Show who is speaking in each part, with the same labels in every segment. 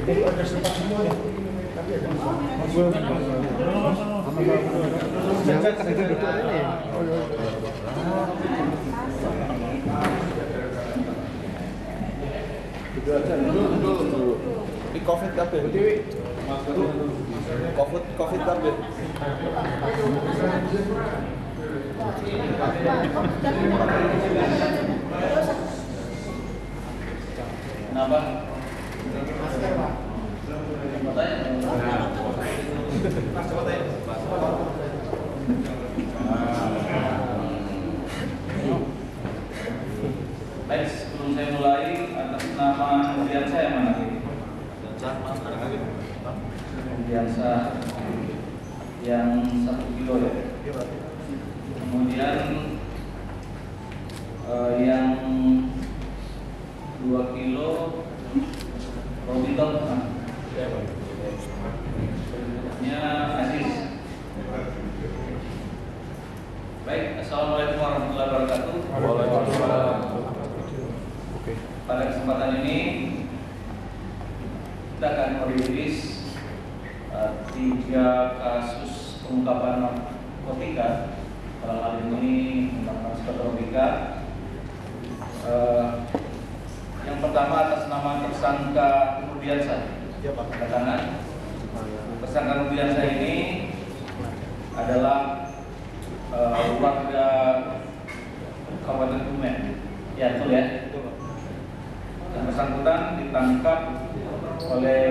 Speaker 1: Jadi ada sempat semua ya. Tapi ada itu aja dulu. Di COVID kabeh. COVID kabeh.
Speaker 2: Kenapa?
Speaker 1: Masker, Pak.
Speaker 2: Baik, sebelum saya mulai, atas nama Dian saya mana ini? Biasa yang 1 kilo ya. Kemudian yang 2 kilo Robiton. Berikutnya Aziz. Baik, assalamualaikum warahmatullahi wabarakatuh.
Speaker 1: Waalaikumsalam.
Speaker 2: Pada kesempatan ini kita akan merilis 3 kasus pengungkapan narkotika. Dalam hal ini tentang narkotika. Yang pertama atas nama tersangka Nurdiansyah. Tanda tangan. Tersangka Nurdiansyah ini adalah warga Kabupaten Kebumen. Ya, betul ya. Yang bersangkutan ditangkap oleh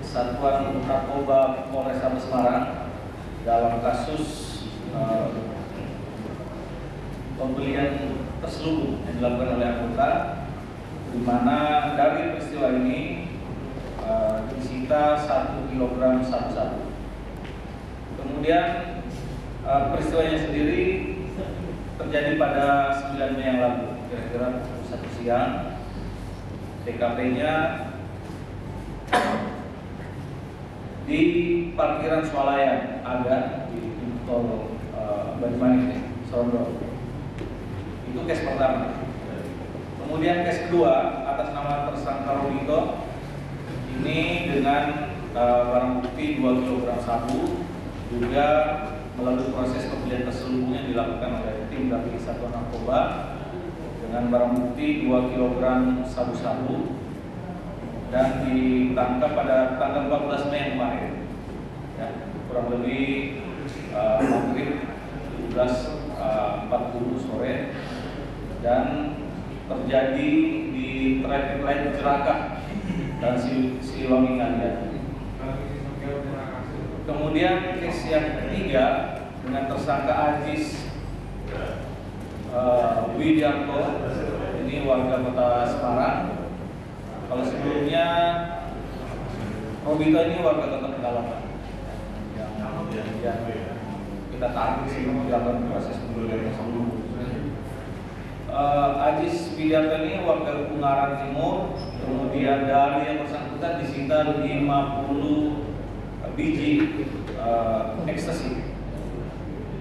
Speaker 2: Satuan Narkoba Polrestabes Semarang dalam kasus pembelian terselubung yang dilakukan oleh anggota, di mana dari peristiwa ini disita 1 kg sabu-sabu. Kemudian peristiwanya sendiri terjadi pada 9 Mei yang lalu, kira-kira 1 siang. TKP-nya di parkiran swalayan ada di tol Banyumanik, Sorong. Itu case pertama. Kemudian case kedua atas nama tersangka Robito ini dengan barang bukti 2 kg sabu, juga melalui proses pembelian terselubung yang dilakukan oleh tim dari Satuan Narkoba dengan barang bukti 2 kg sabu-sabu, dan ditangkap pada tanggal 14 Mei kemarin, ya, kurang lebih maghrib 17.40 sore, dan terjadi di traffic light Cilacap dan Siliwangi Ngalian. Kemudian case yang ketiga dengan tersangka Aziz Widianto, ini warga Kota Semarang. Kalau sebelumnya Robito ini warga Kota Pekalongan yang kita tarik sebelum dilakukan proses pembelian tersebut. Aziz Widianto ini warga Ungaran Timur. Kemudian dari yang bersangkutan disita 50 biji ekstasi.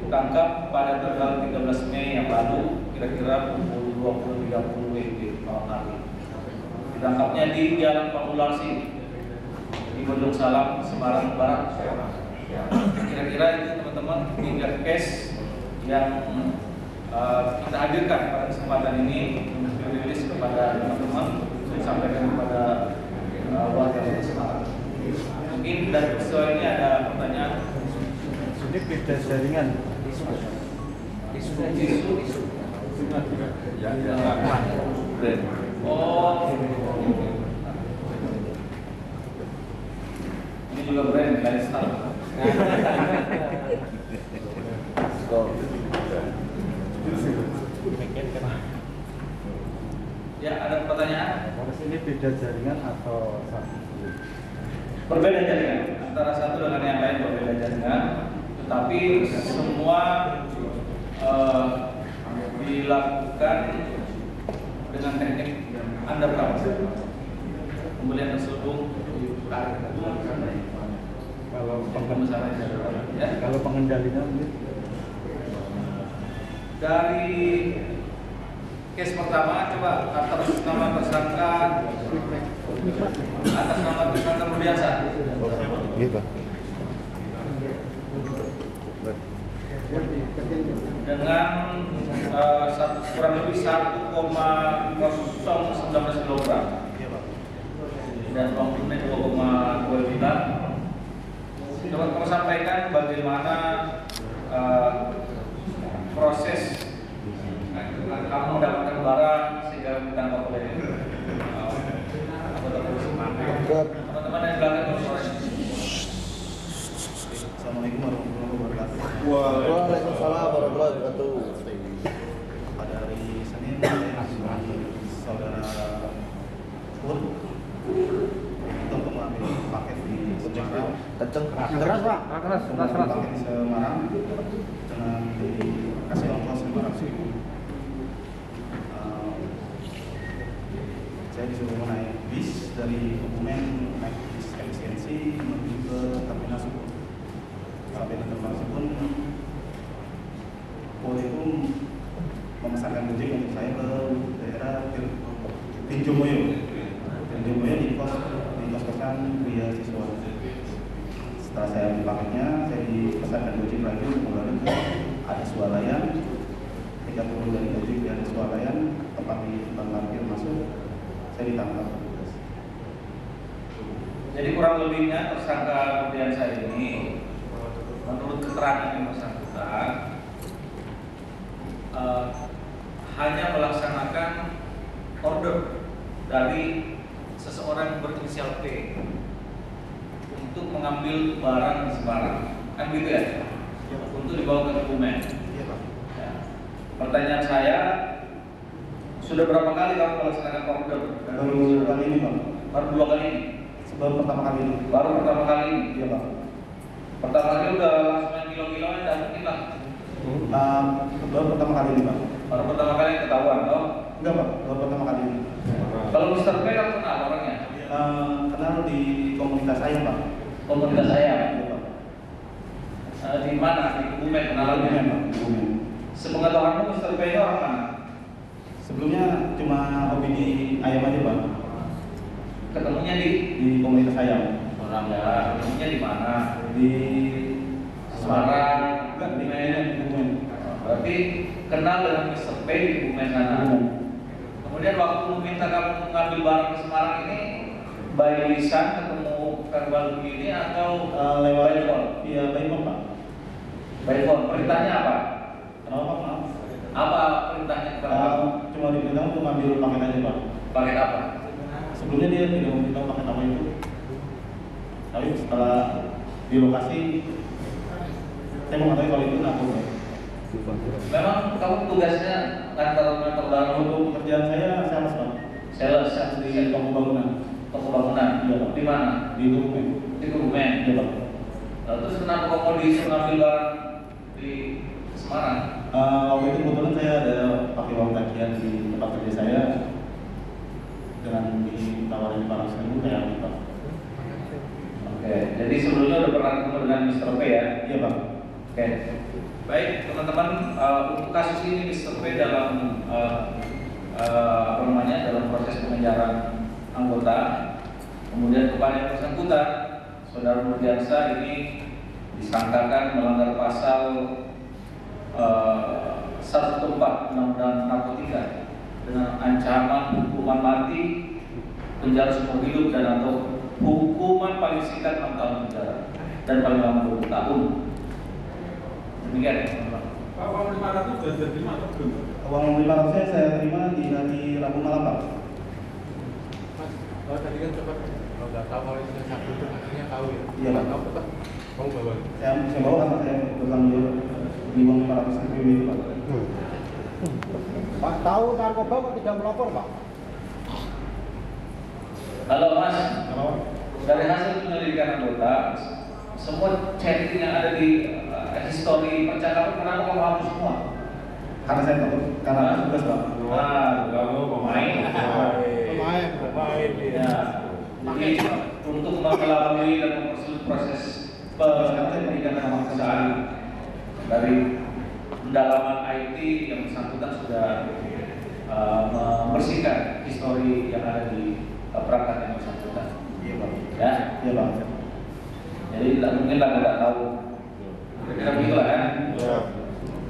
Speaker 2: Ditangkap pada tanggal 13 Mei yang lalu, kira-kira pukul 20.30 WIB malam hari. Ditangkapnya di Jalan Populasi di Bojong Salam, Semarang Barat. Kira-kira itu teman-teman 3 case yang kita hadirkan pada kesempatan ini untuk dirilis kepada teman-teman, disampaikan kepada warga Semarang. Mungkin dari peristiwa ini ada pertanyaan.
Speaker 1: Ini beda jaringan. Isu.
Speaker 2: Oh, ini juga brand lifestyle. Ya, ada pertanyaan?
Speaker 1: Ini beda jaringan atau satu?
Speaker 2: Berbeda jaringan, antara satu dengan yang lain berbeda jaringan, tetapi semua dilakukan dengan teknik undercover, pembelian terselubung.
Speaker 1: Kalau pengendalinya
Speaker 2: dari case pertama, coba atas nama tersangka atas nama tersangka Rudiansa
Speaker 1: Gitu.
Speaker 2: dengan kurang lebih 1,019 kg dan uang tunai 2,2 juta. Dapat kami sampaikan bagaimana proses kamu mendapatkan barang sehingga ditangkap oleh anggota polisi. Teman-teman yang belakang suara.
Speaker 3: Assalamualaikum warahmatullahi wabarakatuh.
Speaker 1: Waalaikumsalam warahmatullahi wabarakatuh.
Speaker 3: Pada hari Senin, saudara Pur untuk mengambil paket di Semarang.
Speaker 1: Kenceng.
Speaker 4: Keras Pak, keras.
Speaker 3: Paket di Semarang dengan dikasih ongkos 500.000. Saya disuruh naik bis dari Kebumen, naik bis efisiensi menuju ke Terminal Subun. Sampai di Terminal Subun, Pur itu memesankan gojek untuk saya ke daerah Tinjomoyo. Tinjomoyo di kos-kosan pria siswa. Setelah saya ambil paketnya, saya dipesankan gojek lagi untuk kembali ke Adi Swalayan. 30 dari gojek di Adi Swalayan, tepat di depan parkir masuk, saya ditangkap.
Speaker 2: Jadi kurang lebihnya tersangka Rudiansa ini, menurut keterangan yang bersangkutan, hanya melaksanakan order dari seseorang berinisial P untuk mengambil barang di Semarang, kan gitu ya? Untuk dibawa ke Kebumen.
Speaker 3: Iya Pak.
Speaker 2: Ya. Pertanyaan saya, sudah berapa kali kamu melaksanakan order?
Speaker 3: Baru kali ini Pak.
Speaker 2: Baru 2 kali ini.
Speaker 3: Baru pertama kali ini.
Speaker 2: Baru pertama kali ini.
Speaker 3: Iya Pak.
Speaker 2: Pertama kali udah langsung main kilo-kiloan, udah mungkin lah.
Speaker 3: Baru pertama kali ini Pak.
Speaker 2: Baru pertama kali ketahuan, toh?
Speaker 3: Enggak Pak, baru pertama kali ini.
Speaker 2: Kalau Mr. P kamu kenal orangnya?
Speaker 3: Kenal di komunitas saya Pak.
Speaker 2: Komunitas saya.
Speaker 3: Iya Pak.
Speaker 2: Di mana? Di Kebumen kenalannya?
Speaker 3: Kebumen, Pak. Kebumen.
Speaker 2: Sepengetahuanmu Mr. P itu orang mana?
Speaker 3: Sebelumnya cuma hobi di ayam aja Pak.
Speaker 2: Ketemunya di
Speaker 3: Komunitas ayam.
Speaker 2: orang ya. Ketemunya di mana?
Speaker 3: Di
Speaker 2: Semarang,
Speaker 3: Enggak, di
Speaker 2: Kebumen.
Speaker 3: Kebumen.
Speaker 2: Berarti kenal dengan Mr. P di Kebumen sana. Kemudian waktu minta kamu mengambil barang ke Semarang ini, by lisan ketemu verbal begini atau
Speaker 3: Lewat
Speaker 2: by phone?
Speaker 3: Iya, baik Pak.
Speaker 2: By phone. Perintahnya apa?
Speaker 3: Kenapa Pak? Maaf.
Speaker 2: Apa perintahnya kepada kamu?
Speaker 3: Cuma diberitahu untuk ngambil paket aja Pak.
Speaker 2: Paket apa?
Speaker 3: Sebelumnya dia tidak memberitahu paket apa itu. Tapi setelah di lokasi, saya mengetahui kalau itu narkoba.
Speaker 2: Memang kamu tugasnya ngantar barang
Speaker 3: Untuk pekerjaan saya sales Pak.
Speaker 2: sales
Speaker 3: Di toko bangunan.
Speaker 2: toko bangunan.
Speaker 3: Iya, Pak.
Speaker 2: Di mana?
Speaker 3: Di Kebumen.
Speaker 2: Di Kebumen.
Speaker 3: Iya Pak.
Speaker 2: Terus kenapa kamu disuruh ngambil barang di Semarang?
Speaker 3: Waktu itu kebetulan saya ada pakai uang tagihan di tempat kerja saya dengan ditawarin 500.000 kayak gitu Pak.
Speaker 2: Oke, jadi sebelumnya udah pernah ketemu dengan Mr. P ya?
Speaker 3: Iya Pak.
Speaker 2: Oke. Baik teman-teman, untuk kasus ini Mr. P dalam dalam proses pengejaran anggota, kemudian kepada yang bersangkutan, Saudara Rudiansa ini disangkakan melanggar pasal 114 Undang-Undang Narkotika dengan ancaman hukuman mati, penjara seumur hidup dan atau hukuman paling singkat 6 tahun penjara dan paling lama 20 tahun. Demikian.
Speaker 4: Pak, uang 500 sudah diterima atau belum?
Speaker 3: Uang 500 saya terima di hari Rabu malam Pak.
Speaker 4: Mas, tadi kan cepat. Kalau nggak tahu kalau itu satu itu akhirnya tahu ya.
Speaker 3: Iya, Pak.
Speaker 4: Tahu Pak. Kamu bawa.
Speaker 3: Saya bawa karena saya bertanggung jawab di uang 500.000 itu Pak.
Speaker 5: Pak, tahu narkoba kok tidak melapor, Pak?
Speaker 2: Halo Mas,
Speaker 3: Kalau
Speaker 2: dari hasil penyelidikan anggota, semua chatting yang ada di histori percakapan kenapa kamu hapus semua?
Speaker 3: karena saya takut karena tugas Pak.
Speaker 2: Kamu pemain.
Speaker 5: Pemain.
Speaker 2: Ya. Jadi untuk mengelabui dan mempersulit proses penyelidikan dan pemeriksaan dari pendalaman IT yang bersangkutan sudah membersihkan histori yang ada di perangkat yang bersangkutan.
Speaker 3: Iya Pak.
Speaker 2: Ya,
Speaker 3: Iya Pak.
Speaker 2: jadi tidak mungkin lah nggak tahu. Kira-kira begitu lah kan?
Speaker 5: Ya.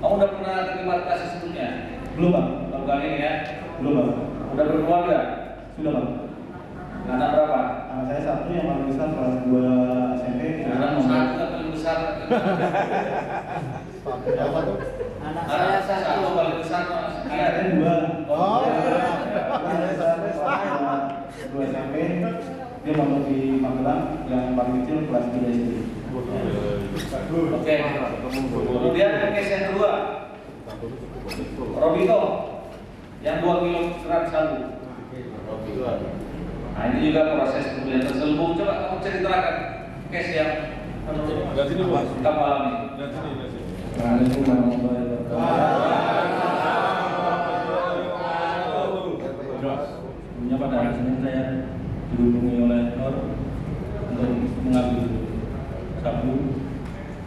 Speaker 2: Kamu udah pernah terlibat kasus sebelumnya?
Speaker 3: Belum Pak.
Speaker 2: Baru kali ini ya?
Speaker 3: Belum Pak.
Speaker 2: Udah berkeluarga?
Speaker 3: Sudah Pak.
Speaker 2: Anak berapa?
Speaker 3: Anak saya satu yang paling besar kelas 2 SMP.
Speaker 2: Anak satu yang paling besar.
Speaker 5: Apa tuh?
Speaker 2: Anak saya satu paling besar.
Speaker 3: Anak saya 2.
Speaker 5: Oh.
Speaker 3: Anak saya kelas 2 SMP. Dia masuk di Magelang, yang paling kecil kelas 3 SD.
Speaker 2: Oke. Kemudian case yang kedua, Robito yang 2 kilogram sabu. Nah ini juga proses kemudian terselubung. Coba kamu ceritakan case yang menurut kamu alami.
Speaker 3: Assalamualaikum warahmatullahi wabarakatuh.
Speaker 6: Sebelumnya pada hari Senin saya dihubungi oleh Nur untuk mengambil sabu.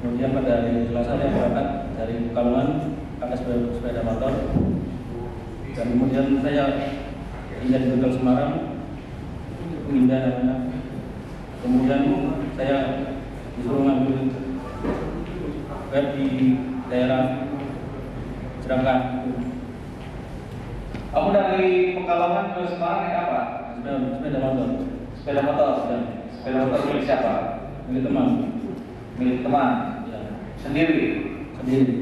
Speaker 6: Kemudian pada hari Selasa saya berangkat dari Pekalongan pakai sepeda motor. Dan kemudian saya hingga di Tegal Semarang, Indah namanya. Kemudian saya disuruh ngambil web di daerah Jerangkang.
Speaker 2: Kamu dari Pekalongan ke Semarang naik apa?
Speaker 6: Sepeda motor.
Speaker 2: Sepeda motor. Sepeda motor milik siapa?
Speaker 6: Milik teman.
Speaker 2: Milik teman.
Speaker 6: Ya,
Speaker 2: Sendiri.
Speaker 6: sendiri.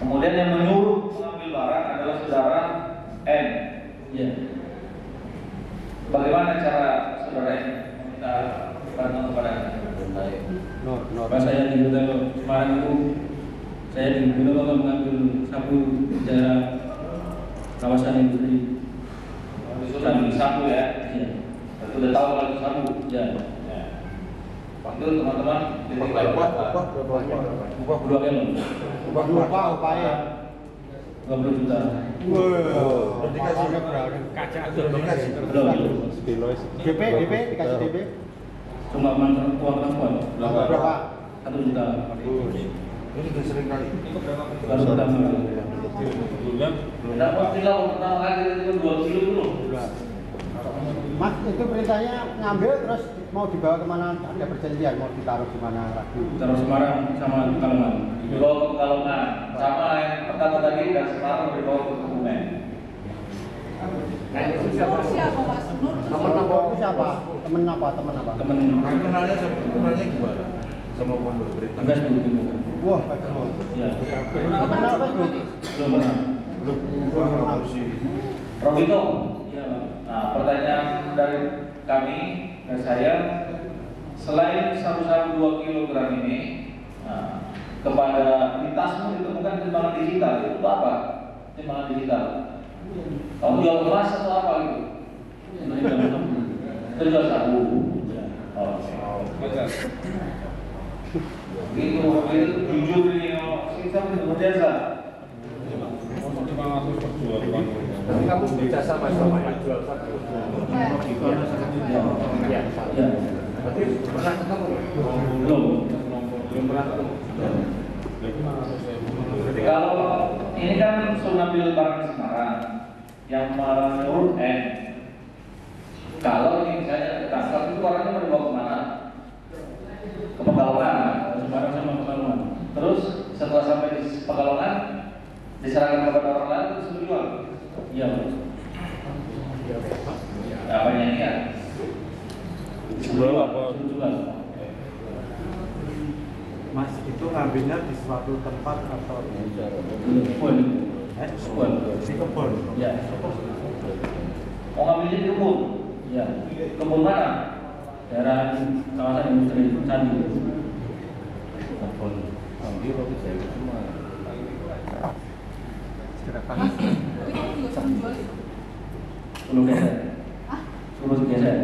Speaker 2: Kemudian yang menyuruh mengambil barang adalah saudara N.
Speaker 6: Ya.
Speaker 2: Bagaimana cara saudara N meminta bantuan kepada Anda?
Speaker 6: Pas saya di hotel Semarang itu, saya diminta tolong mengambil sabu di daerah kawasan industri.
Speaker 2: Disuruh ambil sabu ya?
Speaker 6: Ya.
Speaker 2: Berarti udah tahu kalau itu sabu.
Speaker 6: Ya.
Speaker 2: Waktu itu teman-teman
Speaker 5: Upah
Speaker 6: 2 kilo.
Speaker 5: Upah upahnya.
Speaker 6: 20 juta.
Speaker 5: Wow. Dikasih kaca
Speaker 6: Belum.
Speaker 5: DP dikasih DP
Speaker 6: Cuma uang transport.
Speaker 5: berapa?
Speaker 6: 1 juta.
Speaker 5: Ini udah sering kali.
Speaker 6: Baru pertama.
Speaker 2: Tidak pasti lah pertama kali itu 2 kilo dulu.
Speaker 5: Mas, itu perintahnya ngambil terus mau dibawa kemana? Ada perjanjian mau ditaruh di mana lagi?
Speaker 6: Taruh Semarang sama Pekalongan.
Speaker 2: Dibawa ke Pekalongan. Sama yang pertama tadi dari Semarang dibawa ke Kebumen.
Speaker 7: Nur siapa Mas? Nur
Speaker 5: Temen apa? Itu siapa? Temen apa? Temen apa?
Speaker 6: Temen
Speaker 5: Kenalnya gimana? Sama pondok berita.
Speaker 6: tugas dulu.
Speaker 5: Wah, bagus.
Speaker 6: Ya.
Speaker 5: Kenal Facebook?
Speaker 6: Belum pernah.
Speaker 5: Belum.
Speaker 2: Robito.
Speaker 6: Iya, Pak.
Speaker 2: Nah, pertanyaan dari kami, dari saya, selain sabu-sabu 2 kilogram ini, kepada di tasmu ditemukan timbangan digital, itu apa? Timbangan digital. Kamu jual emas atau apa gitu? Itu jual sabu. Oke. Gitu, jujur ini, kita berjasa.
Speaker 5: Kamu berjasa sama yang jual sabu.
Speaker 6: Ya.
Speaker 5: Berarti pernah ketemu?
Speaker 6: Belum.
Speaker 5: Belum pernah ketemu.
Speaker 2: Kalau ini kan sudah ngambil barang di Semarang, yang menurut N. Kalau ini misalnya ketangkap itu orangnya mau dibawa kemana? Ke Pekalongan.
Speaker 6: Semarang sama Pekalongan.
Speaker 2: Terus setelah sampai di Pekalongan, diserahkan kepada orang lain terus dijual.
Speaker 6: Iya, Pak.
Speaker 2: Apanya ini ya?
Speaker 6: Jual apa? Jual.
Speaker 5: Mas, itu ngambilnya di suatu tempat atau
Speaker 6: Kebun. Kebun.
Speaker 5: di kebun?
Speaker 6: Ya.
Speaker 2: Mau ngambilnya di kebun?
Speaker 6: Ya.
Speaker 2: Kebun mana?
Speaker 6: Daerah kawasan industri Candi.
Speaker 7: Mas, itu kamu juga sering jual itu?
Speaker 6: Perlu geser.
Speaker 7: Hah?
Speaker 6: Perlu geser.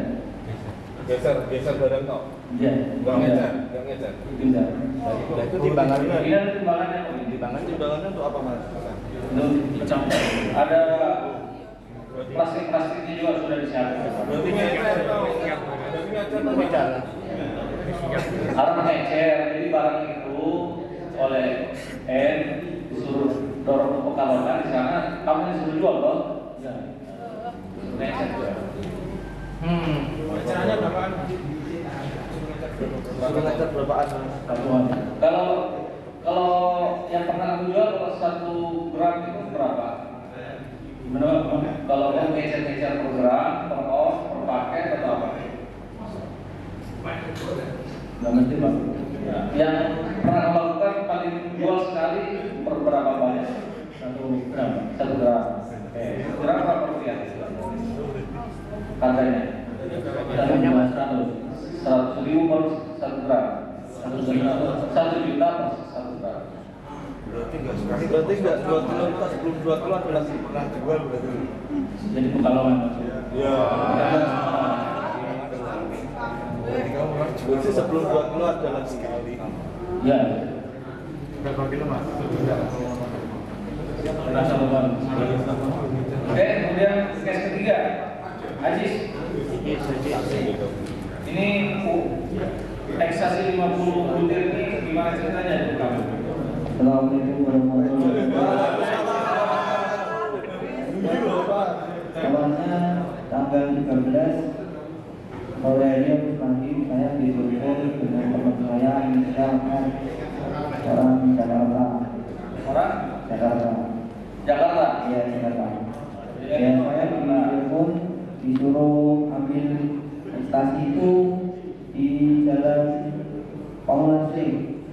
Speaker 1: Geser badan kok.
Speaker 6: Iya.
Speaker 1: Enggak ngejar.
Speaker 6: Pindah.
Speaker 5: Nah, itu timbangannya.
Speaker 2: Ini ada timbangannya apa ini?
Speaker 1: Timbangannya untuk apa Mas?
Speaker 6: Untuk pecah.
Speaker 2: Ada plastik-plastiknya juga sudah disiapkan.
Speaker 1: Berarti ngejar dong.
Speaker 5: Beda.
Speaker 2: Harus ngecer, jadi barang itu oleh N disuruh dorong ke Pekalongan di sana, kamu disuruh jual loh.
Speaker 6: Ya.
Speaker 2: Ngecer juga.
Speaker 4: Rencananya berapaan?
Speaker 1: Kilometer berapaan?
Speaker 6: Satuan. Kalau yang pernah aku jual kalau 1 gram itu berapa? Gimana Bang? Kalau mau ngecer-ngecer per gram, per os, per paket atau apa? Nggak mesti Bang. Ya. Yang pernah aku lakukan paling jual sekali per berapa banyak? 1 gram. 1 gram. Oke. 1 gram berapa rupiah? Harganya? Harganya 100.000 per 1 gram. 1 juta per 1 gram.
Speaker 1: Berarti nggak 2 kilo kita sebelum 2 kilo adalah pernah jual berarti.
Speaker 6: Jadi pekalongan.
Speaker 1: Iya. Berarti sebelum 2 kilo adalah sekali.
Speaker 6: Ya.
Speaker 4: Berapa kilo Mas?
Speaker 6: Rasa beban. Oke, kemudian case ketiga, Ajis. Ini ekstasi 50 butir ini gimana ceritanya?
Speaker 8: Assalamualaikum warahmatullahi wabarakatuh. Awalnya tanggal 13 sore hari pagi saya ditelepon dengan teman saya inisial M, orang Jakarta.
Speaker 6: Orang?
Speaker 8: Jakarta.
Speaker 6: Jakarta.
Speaker 8: Iya Jakarta. Ya saya ditelepon disuruh ambil ekstasi itu di Jalan Pamulan Sing.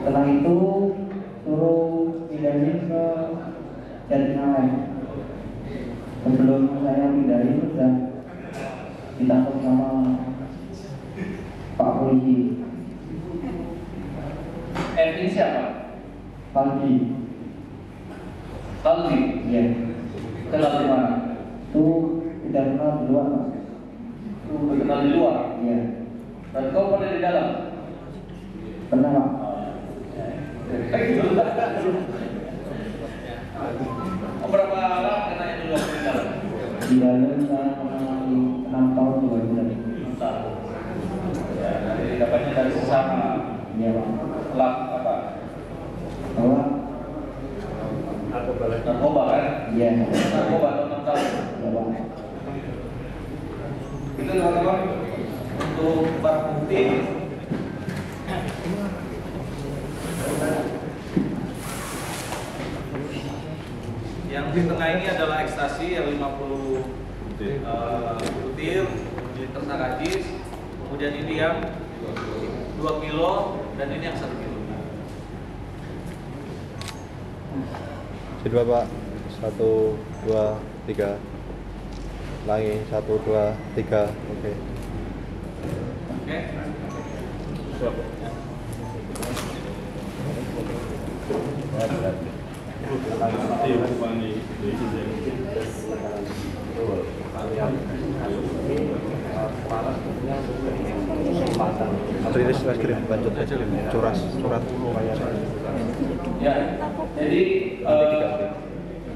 Speaker 8: Setelah itu suruh pindahin ke Jatinangor. Sebelum saya pindahin sudah ditangkap sama Pak Polisi.
Speaker 6: Ini siapa?
Speaker 8: Faldi.
Speaker 6: Faldi.
Speaker 8: Iya.
Speaker 6: Kenal di mana?
Speaker 8: Itu tidak kenal di luar Mas.
Speaker 6: Itu kenal di luar.
Speaker 8: Iya.
Speaker 6: Dan kau pernah di dalam?
Speaker 8: Pernah Pak.
Speaker 6: Berapa lama kenanya dulu di dalam?
Speaker 8: Di dalam saya pernah 6 tahun 2 bulan.
Speaker 6: 6 tahun. Ya, dari dapatnya dari sesama.
Speaker 8: Iya Pak.
Speaker 6: Lak apa?
Speaker 8: Bahwa
Speaker 6: Narkoba kan?
Speaker 8: iya.
Speaker 6: Narkoba atau 6 tahun.
Speaker 8: Ya Pak.
Speaker 6: Itu teman-teman untuk barang bukti. Yang di tengah ini adalah ekstasi yang 50 butir tersangka Ajis. Kemudian ini yang 2 kilo dan ini yang 1 kilo.
Speaker 1: Jadi Bapak 1, 2, 3. Langi 1, 2, 3. Oke.
Speaker 6: Oke.
Speaker 1: Rilis es krim, lanjut es krim, surat.
Speaker 6: Ya, jadi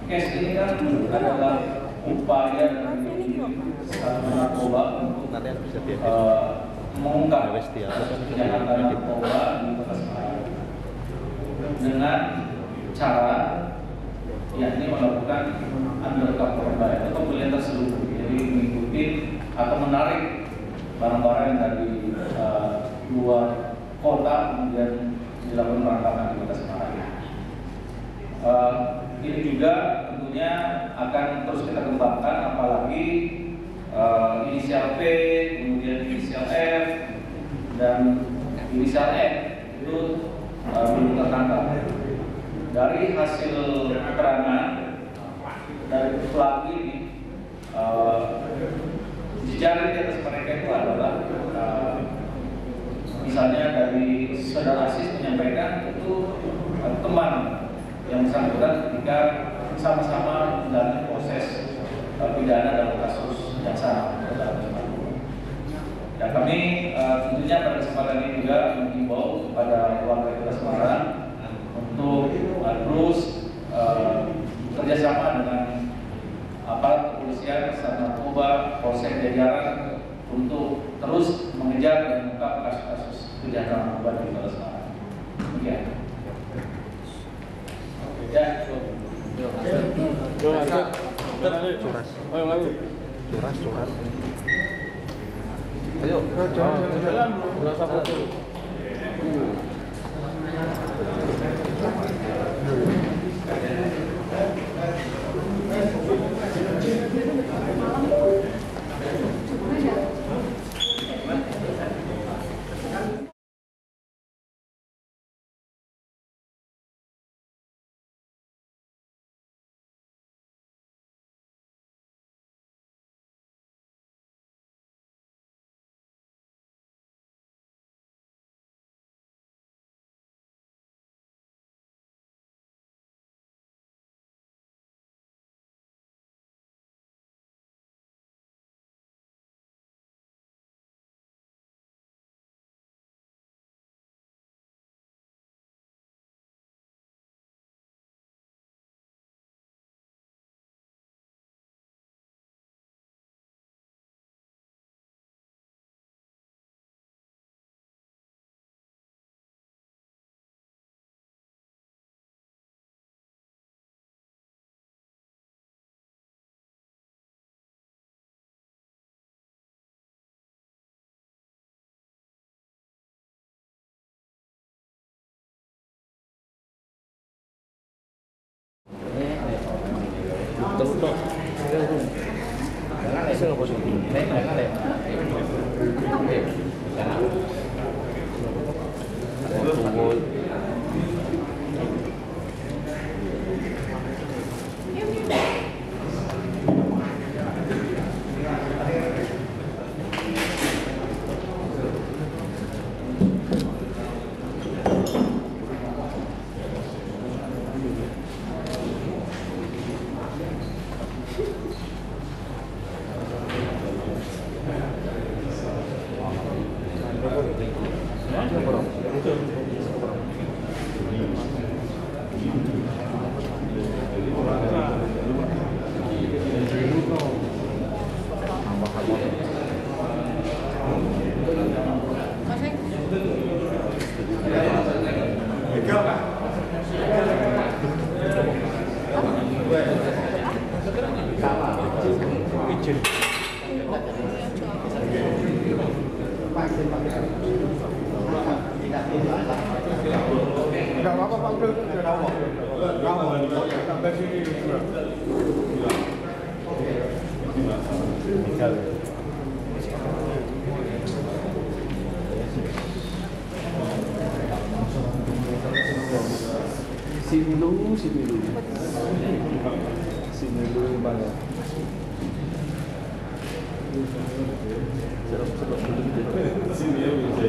Speaker 6: case ini kan adalah upaya dari narkoba untuk mengungkap kejahatan narkoba di Kota Semarang dengan cara yakni melakukan undercover buy atau pembelian terselubung, jadi mengikuti atau menarik barang-barang yang dari luar kota kemudian dilakukan penangkapan di Kota Semarang. Ini juga tentunya akan terus kita kembangkan, apalagi inisial P, kemudian inisial F, dan inisial N itu belum tertangkap. Dari hasil keterangan dari pelaku ini, jejaring di atas mereka itu adalah misalnya dari saudara Asis menyampaikan itu teman yang bersangkutan ketika sama-sama menjalani proses pidana dalam kasus yang sama. Dan kami tentunya pada kesempatan ini juga mengimbau kepada warga Kota Semarang untuk terus kerjasama dengan aparat kepolisian, Satuan Narkoba, Polsek jajaran untuk terus mengejar dan mengungkap kasus-kasus kejahatan narkoba di Kota Semarang. Demikian. Ya.
Speaker 4: Surat.
Speaker 1: Ayo,
Speaker 4: Jalan. Berasa foto.
Speaker 5: Enggak apa-apa Pak, udah tahu. Sampai sini juga.
Speaker 1: Sini dulu banget. Sini ya bisa.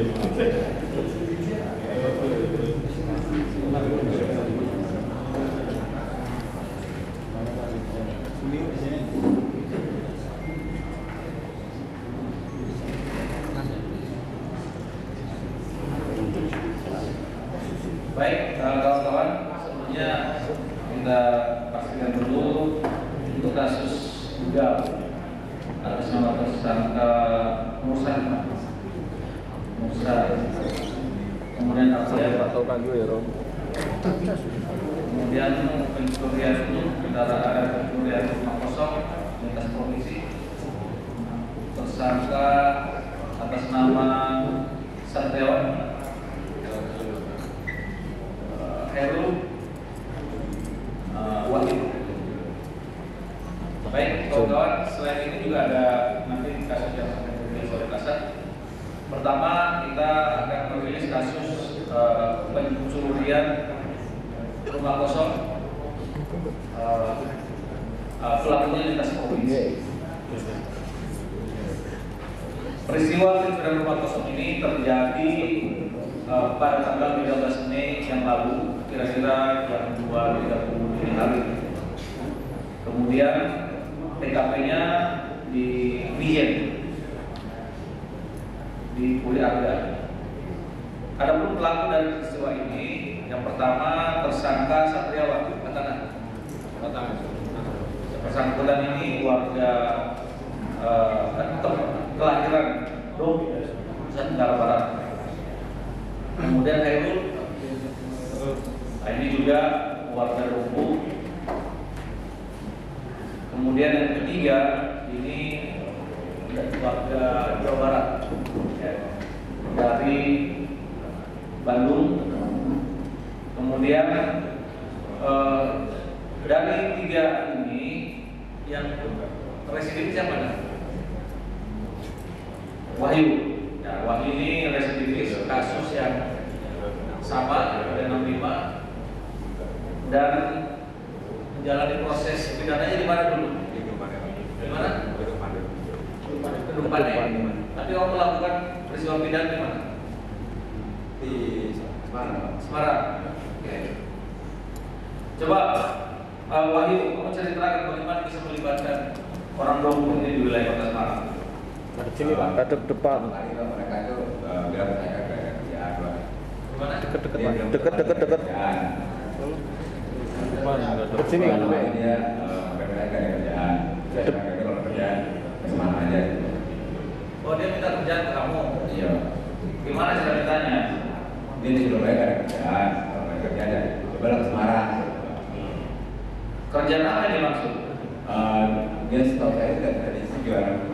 Speaker 6: Baik, kawan-kawan, sebelumnya kita pastikan dulu untuk kasus begal atas nama tersangka Musa, kemudian
Speaker 1: Atau kagak ya, Rom?
Speaker 6: kemudian pencurian pencurian rumah kosong lintas provinsi, tersangka atas nama Satriawan Heru Wahid. Baik, kawan-kawan, selain ini juga ada nanti kasus yang akan dirilis kasat. Pertama, kita akan merilis kasus pencurian rumah kosong, pelakunya lintas provinsi. Peristiwa pencurian rumah kosong ini terjadi pada tanggal 13 Mei yang lalu, kira-kira jam 2.30 dini hari. Kemudian TKP-nya di Mijen, di Puri Aga. Adapun pelaku dari peristiwa ini, yang pertama tersangka Satriawan, bersangkutan ini warga kelahiran Nusa Tenggara Barat. Kemudian Heru, ini juga warga Rumpu. Kemudian yang ketiga ini warga Jawa Barat, ya, dari Bandung. Kemudian dari 3 ini yang residivis yang mana? Wahyu. Ya, Wahyu ini residivis kasus yang sama, ada 65, dan menjalani proses pidananya di mana dulu? Di mana? Kedepannya. Tapi kamu melakukan peristiwa pidana di mana?
Speaker 1: Di Semarang.
Speaker 6: Semarang. Oke. Coba Wahyu, kamu ceritakan bagaimana bisa melibatkan orang Lombok ini di wilayah Kota Semarang.
Speaker 1: Di sini Pak, hadap depan.
Speaker 9: Mereka itu bilang saya kayak kerjaan, Pak.
Speaker 6: Gimana?
Speaker 1: Deket. Deket sini kan?
Speaker 9: Dia mereka ada kerjaan. Saya kira kalau kerjaan Semarang aja.
Speaker 6: Oh, dia minta kerjaan ke kamu.
Speaker 9: Iya.
Speaker 6: Gimana cara mintanya?
Speaker 9: Dia di Surabaya ada kerjaan, kalau mereka kerja ada. Coba ke Semarang.
Speaker 6: Kerjaan apa yang dimaksud?
Speaker 9: Dia setahu saya tidak tadi jualan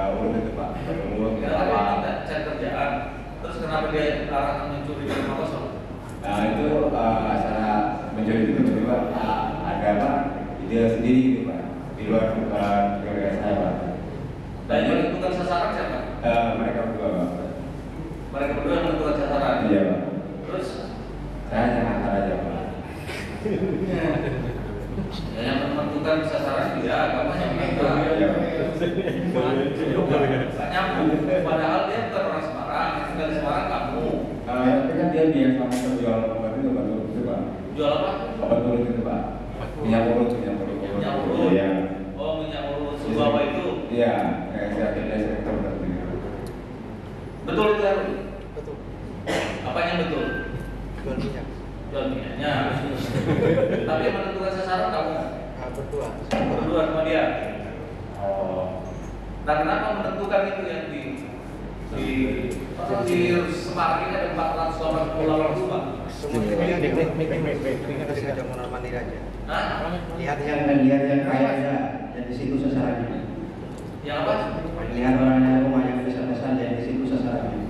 Speaker 9: urut itu Pak. Urut
Speaker 6: Kenapa dia minta cari kerjaan? Terus kenapa dia larangan mencuri di rumah kosong?
Speaker 9: Nah itu acara mencuri itu tiba-tiba ada apa? Dia sendiri gitu Pak. Di luar keluarga saya Pak.
Speaker 6: Dan yang menentukan sasaran siapa?
Speaker 9: Mereka berdua Pak.
Speaker 6: Mereka berdua yang menentukan sasaran.
Speaker 9: Iya Pak.
Speaker 6: Terus
Speaker 9: Saya hanya antar aja Pak.
Speaker 6: ya, yang menentukan sasaran dia, kamu yang minta.
Speaker 9: Iya Pak.
Speaker 6: Gak nyambung. Padahal dia bukan orang Semarang, yang tinggal di Semarang kamu.
Speaker 9: Tapi kan dia biasa jual obat itu Pak.
Speaker 6: Jual apa?
Speaker 9: Obat urut itu Pak. Minyak urut.
Speaker 6: Minyak urut.
Speaker 9: Iya.
Speaker 6: Oh, minyak urut Sumbawa itu.
Speaker 9: Iya, saya sektor tertentu.
Speaker 6: Betul itu Harun?
Speaker 4: Betul.
Speaker 6: Apanya betul?
Speaker 4: Jual minyak.
Speaker 6: Jual minyaknya. Tapi yang menentukan sasaran kamu
Speaker 4: Berdua.
Speaker 6: berdua sama dia.
Speaker 9: Oh.
Speaker 6: Nah, kenapa menentukan itu yang di Semarang ini ada 488 rumah?
Speaker 4: Semua kita saja mondar mandir aja.
Speaker 6: Hah?
Speaker 5: Lihat yang kaya aja, dan di situ sasarannya.
Speaker 6: Yang apa?
Speaker 5: Lihat orangnya rumah yang besar-besar, dan di situ sasarannya.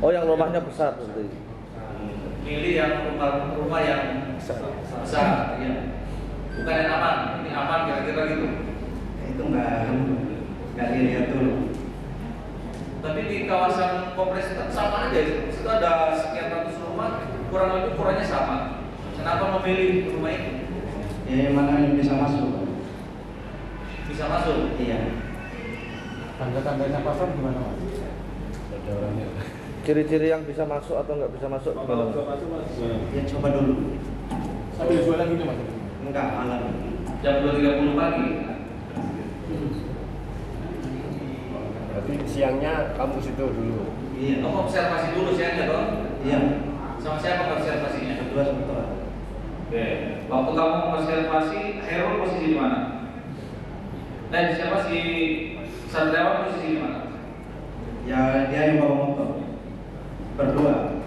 Speaker 1: Oh, yang rumahnya besar berarti.
Speaker 6: Milih yang rumah yang besar, ya. Bukan yang aman. Ini aman kira-kira gitu.
Speaker 5: Itu nggak dilihat dulu.
Speaker 6: Tapi di kawasan kompleks itu sama aja. Itu ada sekian ratus rumah, kurang lebih ukurannya sama. Kenapa memilih rumah itu?
Speaker 5: Ya, mana yang bisa masuk?
Speaker 6: Bisa masuk?
Speaker 5: Iya.
Speaker 4: Tanda-tandanya pasar gimana Mas?
Speaker 1: Ciri-ciri yang bisa masuk atau nggak bisa masuk gimana?
Speaker 5: Ya coba dulu.
Speaker 4: Sambil jualan gitu Mas?
Speaker 5: Enggak, malam.
Speaker 6: Jam 2.30 pagi.
Speaker 10: Berarti siangnya kamu situ dulu.
Speaker 5: Iya.
Speaker 6: Kamu observasi dulu siangnya dong?
Speaker 5: Iya.
Speaker 6: Sama siapa observasinya?
Speaker 5: Berdua sebetulnya.
Speaker 6: Oke. Waktu kamu observasi, Herul posisi di mana? Dan siapa si Satriawan posisi di mana?
Speaker 5: Ya, dia yang bawa motor. Berdua.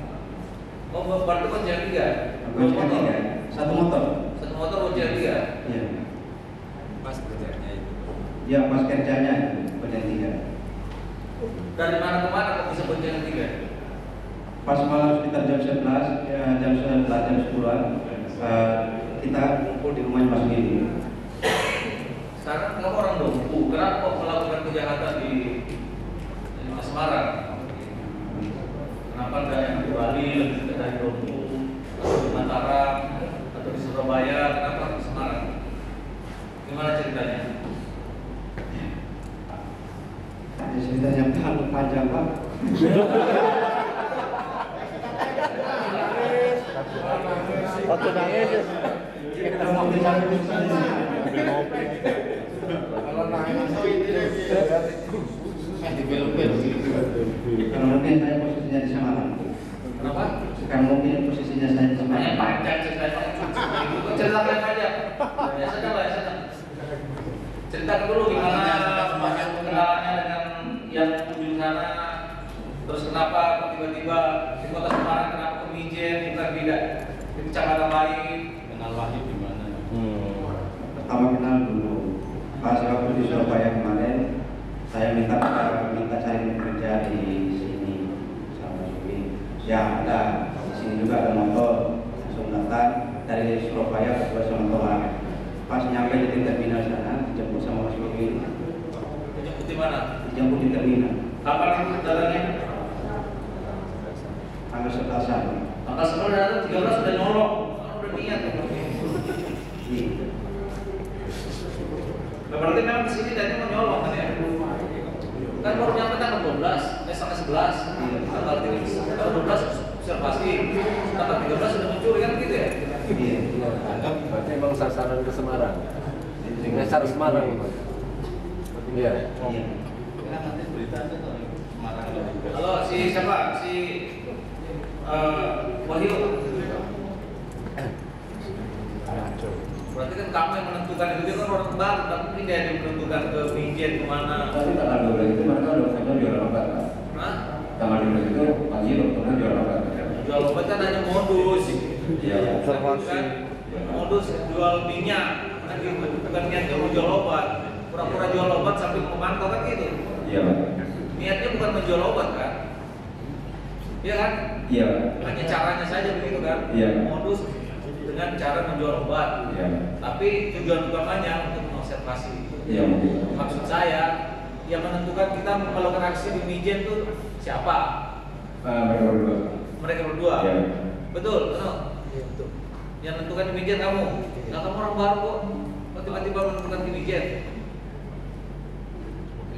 Speaker 6: Oh, berarti kunci tiga. Dua
Speaker 5: Kunci
Speaker 6: motor.
Speaker 5: tiga. Satu motor.
Speaker 6: Satu motor kunci tiga.
Speaker 5: Iya.
Speaker 9: Pas kerjanya itu.
Speaker 5: Ya, pas kerjanya kunci tiga.
Speaker 6: Dari mana ke mana kok bisa kunci tiga?
Speaker 5: Pas malam sekitar jam 11, ya, jam 11, jam 10-an, kita kumpul di rumahnya Mas Gini.
Speaker 6: Sekarang kamu orang Dompu, kenapa kok melakukan kejahatan di Semarang? Kenapa ada yang di Bali, lebih dekat dari Dompu, atau di Mataram, atau di Surabaya, kenapa di Semarang? Gimana ceritanya?
Speaker 5: Ada ceritanya panjang Pak.
Speaker 1: Waktu nangis.
Speaker 5: Kita mau bicara di sana.
Speaker 4: Kalau naik
Speaker 5: Karena mungkin saya posisinya di Semarang.
Speaker 6: Kenapa?
Speaker 5: Karena mungkin posisinya saya di
Speaker 6: Semuanya
Speaker 5: Semarang.
Speaker 6: panjang ceritanya. Ceritakan aja. Ya sedang lah, ya sedang. Ceritakan dulu gimana kenalannya dengan yang di sana. Terus kenapa tiba-tiba di Kota Semarang kenapa ke Mijen, bukan tidak di kecamatan lain? Kenal Wahyu di mana?
Speaker 5: Pertama kenal dulu. Pas waktu di Surabaya kemarin, saya minta cari kerja di sini sama Suwi. Ya ada di sini juga ada motor langsung datang dari Surabaya ke Sonoma. Pas nyampe di terminal sana dijemput sama Mas Suwi.
Speaker 6: Dijemput di mana?
Speaker 5: Dijemput di terminal.
Speaker 6: Kapan itu jalannya?
Speaker 5: Tanggal 11-an.
Speaker 6: Tanggal 11 dan 13 sudah nyolong. Udah niat.
Speaker 5: Iya.
Speaker 6: Nah, berarti memang di sini tadi mau nyolong kan ya? Kan baru nyampe tanggal 12, sampai 11. Tanggal 12 observasi, tanggal 13 sudah mencuri kan gitu ya?
Speaker 5: Iya.
Speaker 10: Berarti emang sasaran ke Semarang. Nyasar Semarang. Iya.
Speaker 5: Iya.
Speaker 6: Halo, si siapa? Si Wahyu. Berarti kan kamu yang menentukan itu, dia kan orang baru, tapi dia yang menentukan ke Mijen kemana.
Speaker 9: Tapi tanggal 12 itu mereka dokternya jual obat, Pak.
Speaker 6: Hah?
Speaker 9: Tanggal 12 itu pagi dokternya jual obat.
Speaker 6: Jual obat kan hanya modus.
Speaker 9: Iya.
Speaker 1: Observasi.
Speaker 6: Modus jual minyak, kan gitu. Bukan niatnya mau jual obat. Pura-pura jual obat sambil memantau kan gitu.
Speaker 9: Iya, Pak.
Speaker 6: Niatnya bukan menjual obat kan? Iya kan?
Speaker 9: Iya, Pak.
Speaker 6: Hanya caranya saja begitu kan?
Speaker 9: Iya.
Speaker 6: Modus dengan cara menjual obat.
Speaker 9: Iya.
Speaker 6: Tapi tujuan utamanya untuk mengobservasi.
Speaker 9: Iya, mungkin.
Speaker 6: Maksud saya, yang menentukan kita melakukan aksi di Mijen itu siapa?
Speaker 9: Mereka berdua.
Speaker 6: Mereka berdua.
Speaker 9: Iya.
Speaker 6: Betul, betul. Iya, betul. Yang menentukan di Mijen kamu. Nah, kamu orang baru kok. Kok tiba-tiba menentukan di Mijen?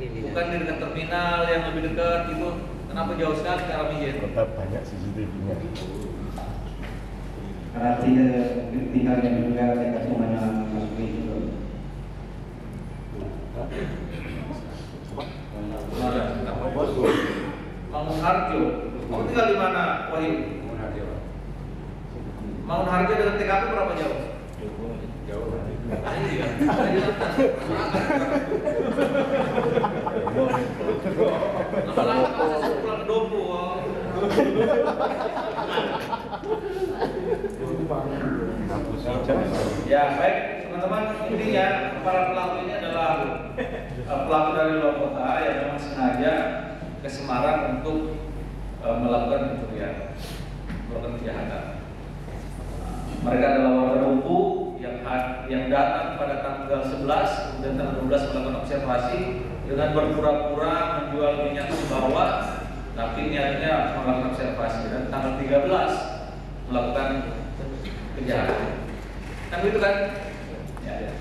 Speaker 6: Bukan di dekat terminal yang lebih dekat gitu. Kenapa jauh sekali ke arah Mijen?
Speaker 10: Tetap banyak CCTV-nya.
Speaker 5: Karena tinggalnya juga dekat rumahnya Mas Suwi juga.
Speaker 6: Mangun Harjo. Kamu tinggal di mana, Wahyu? Mangun Harjo dengan TKP berapa jauh?
Speaker 10: Jauh.
Speaker 6: Iya. Lama-lama saya pulang ke Dopo. Ya baik teman-teman, intinya para pelaku ini adalah pelaku dari luar kota yang memang sengaja ke Semarang untuk melakukan pencurian, melakukan kejahatan. Mereka adalah warga Dopo yang datang pada tanggal 11 dan tanggal 12 melakukan observasi dengan berpura-pura menjual minyak di bawah, tapi niatnya melakukan observasi, dan tanggal 13 melakukan kejahatan. Kan itu kan? Ya.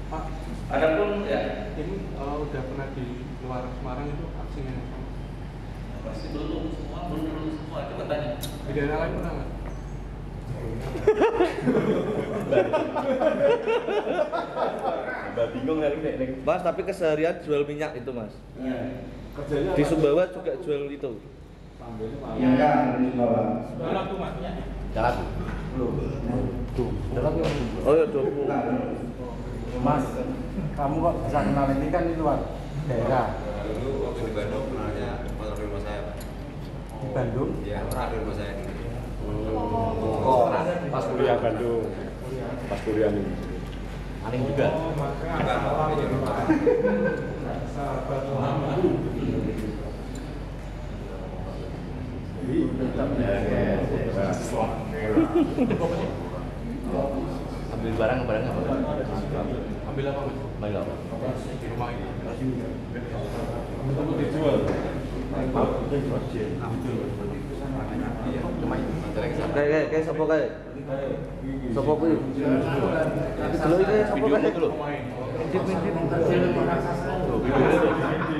Speaker 4: Pak,
Speaker 6: Adapun ya
Speaker 4: ini udah pernah di luar Semarang itu aksinya yang sama?
Speaker 6: pasti belum semua. Coba tanya.
Speaker 4: Di daerah lain pernah nggak?
Speaker 10: Bingung kali nek.
Speaker 1: Mas, tapi keseharian jual minyak itu, Mas.
Speaker 5: Iya.
Speaker 1: Di Sumbawa juga jual itu.
Speaker 5: Iya enggak di bawah.
Speaker 4: Dalam tuh Mas.
Speaker 10: Jalan.
Speaker 5: Belum.
Speaker 10: Tuh, jalan ya.
Speaker 1: Oh ya, 20.
Speaker 11: Mas, kamu kok bisa kenal ini kan di luar daerah?
Speaker 9: Dulu waktu di Bandung kenalnya motor di rumah saya, Pak.
Speaker 11: Di Bandung?
Speaker 9: Iya, pernah di rumah saya.
Speaker 10: Oh, pas kuliah Bandung. Pas kuliah ini. Aneh juga.
Speaker 11: Oh, makanya
Speaker 9: Enggak, Pak. Di rumah.
Speaker 11: sahabat Muhammad.
Speaker 10: Ambil barang apa?
Speaker 4: Ambil apa Mas?
Speaker 10: Ambil apa?
Speaker 4: Di rumah ini.
Speaker 11: Untuk dijual.
Speaker 1: Kayak sapa kae? Sapa kuwi? Dulu iki sapa kae?
Speaker 10: Dulu.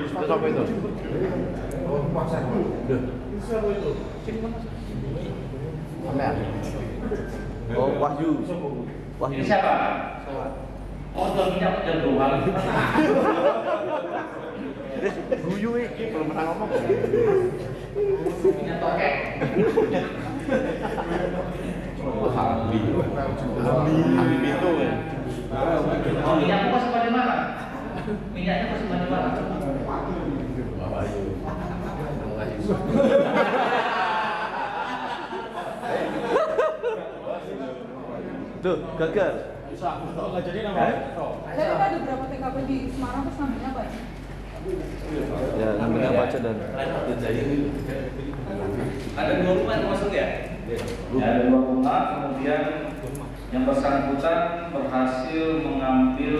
Speaker 10: Itu sampai itu.
Speaker 1: Oh, Wahyu.
Speaker 6: Ini siapa? Oh, jual minyak jam 2 malam.
Speaker 10: Guyu iki belum pernah ngomong.
Speaker 6: Minyak tokek.
Speaker 10: Habis itu.
Speaker 6: Oh, minyakmu masih di mana? Minyaknya masih di mana?
Speaker 1: Tuh, gagal.
Speaker 7: Jadi ada berapa TKP di Semarang terus namanya apa ya?
Speaker 1: Ya, namanya baca dan
Speaker 2: ada 2 rumah yang masuk ya? Ya, ada 2 rumah, kemudian yang bersangkutan berhasil mengambil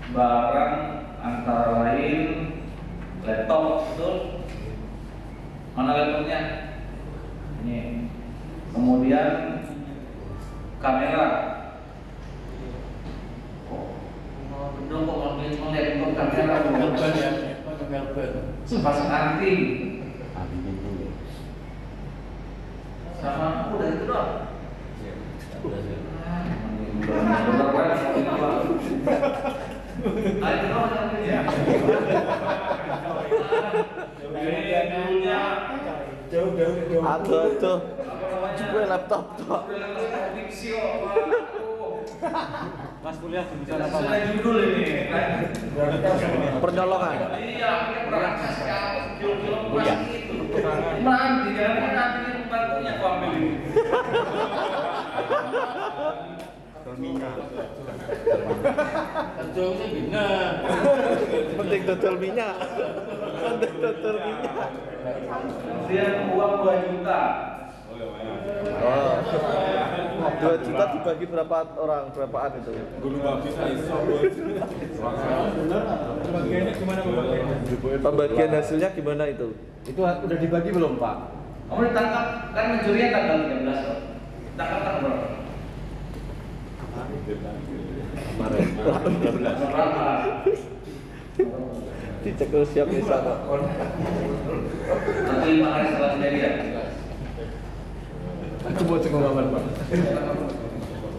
Speaker 2: barang antara lain laptop, betul? Mana laptopnya? Ini. Kemudian kamera. Belum kok ngambil cuma laptop kamera. Sepasang anting. Sama udah itu doang.
Speaker 1: Aduh, coba laptop tuh.
Speaker 11: Mas kuliah bisa apa?
Speaker 2: Sudah judul ini.
Speaker 1: Pernyolongan.
Speaker 2: Iya, kita berangkat sekarang kilo-kilo masih itu. Nanti jangan nanti pembantunya kau ambil ini.
Speaker 11: Terjauhnya benar.
Speaker 1: Penting total minyak. Penting total minyak.
Speaker 2: Kemudian uang 2 juta.
Speaker 1: Oh. 2 juta dibagi berapa orang? Berapaan itu?
Speaker 10: Gunung Bapis iso.
Speaker 11: Bagiannya gimana Pak?
Speaker 1: Pembagian hasilnya gimana itu?
Speaker 11: Itu udah dibagi belum Pak?
Speaker 2: Kamu ditangkap kan mencurinya tanggal 13 kok. Tangkap tanggal berapa?
Speaker 1: Kemarin.
Speaker 2: 12.
Speaker 1: Dicek siap di sana.
Speaker 2: Nanti 5 hari setelah kejadian.
Speaker 11: Coba cek ngomong Pak.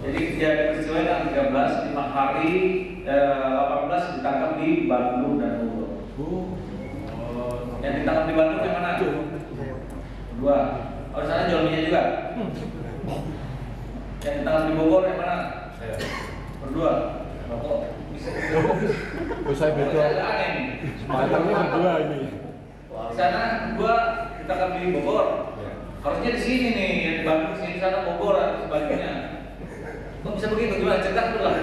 Speaker 2: Jadi kejadian peristiwa yang 13, 5 hari 18 ditangkap di Bandung dan Bogor. Yang ditangkap di Bandung yang mana? 2. Oh, sana Jolminya juga. Yang ditangkap di Bogor yang mana? Berdua. Oh, bisa.
Speaker 11: Saya betul. Matangnya berdua ini.
Speaker 2: Sana 2 ditangkap di Bogor. Harusnya di sini nih, yang di Bandung sini, sana Bogor atau sebaliknya. Kok bisa begitu? Gimana? Cetak dulu lah.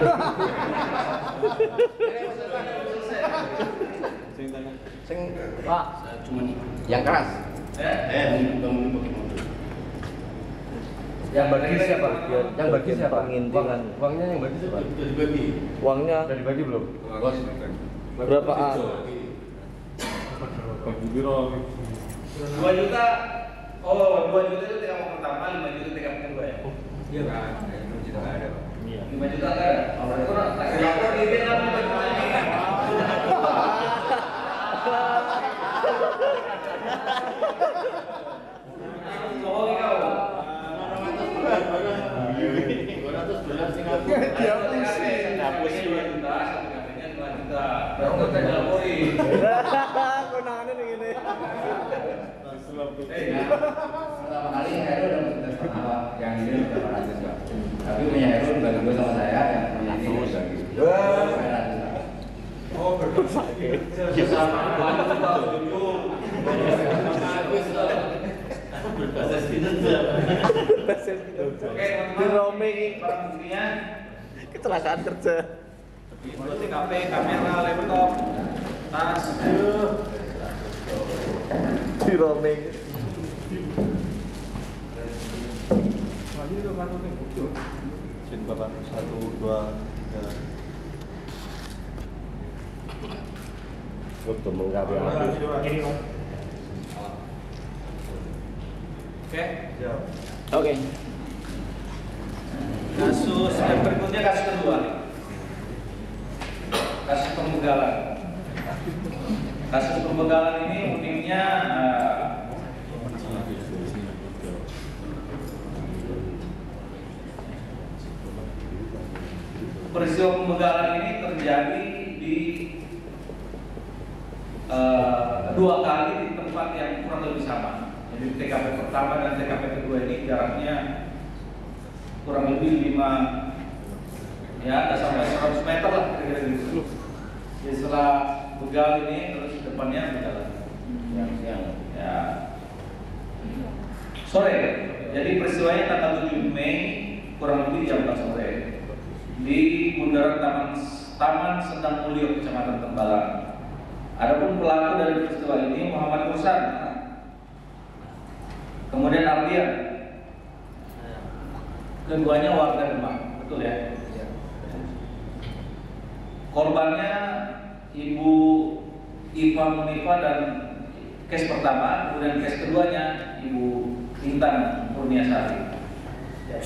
Speaker 11: Sing Pak, yang keras. Yang bagi siapa? Yang bagi siapa?
Speaker 1: Pengintingan.
Speaker 11: Uangnya yang bagi siapa? Sudah dibagi.
Speaker 1: Uangnya
Speaker 11: Sudah dibagi belum?
Speaker 1: berapaan?
Speaker 2: 2 juta. Oh, 2 juta itu TKP pertama, 5 juta TKP kedua ya?
Speaker 10: Iya kan, 5 juta nggak ada.
Speaker 2: 5 juta nggak ada? Oh, berarti orang tak lapor di BN lah 5 juta ini. Bohongi kau. Dia pusing. Hapusnya 2 juta, satu KP-nya 2 juta. Baru nggak dilaporin.
Speaker 1: Konangannya nih gini.
Speaker 5: Pertama kali Heru dapat setengah, yang ini udah 400 Pak. Tapi punya Heru dibagi dua sama saya, yang punya ini dibagi.
Speaker 2: Oh, bersakit. Sama
Speaker 1: Di roaming
Speaker 2: barang buktinya
Speaker 1: kecelakaan kerja.
Speaker 2: TKP, kamera, laptop, tas.
Speaker 1: Di roaming. Sin Bapak 1, 2, 3. Untuk menggawe
Speaker 2: Ini Om. Oke. Kasus yang berikutnya kasus kedua. Kasus pembegalan. Kasus pembegalan ini uniknya peristiwa pembegalan ini terjadi di 2 kali di tempat yang kurang lebih sama. Jadi TKP pertama dan TKP kedua ini jaraknya kurang lebih 5 ya, nggak sampai 100 meter lah kira-kira gitu. Jadi setelah begal ini terus depannya begal ya sore. Jadi peristiwanya tanggal 7 Mei kurang lebih jam 4 sore di bundaran Taman Sedang Mulyo, Kecamatan Tembalang. Adapun pelaku dari peristiwa ini Muhammad Mursan, kemudian Ardian, keduanya warga Demak, betul ya? Korbannya Ibu Iva Munifa dan case pertama, kemudian case keduanya Ibu Intan Kurniasari. Ya.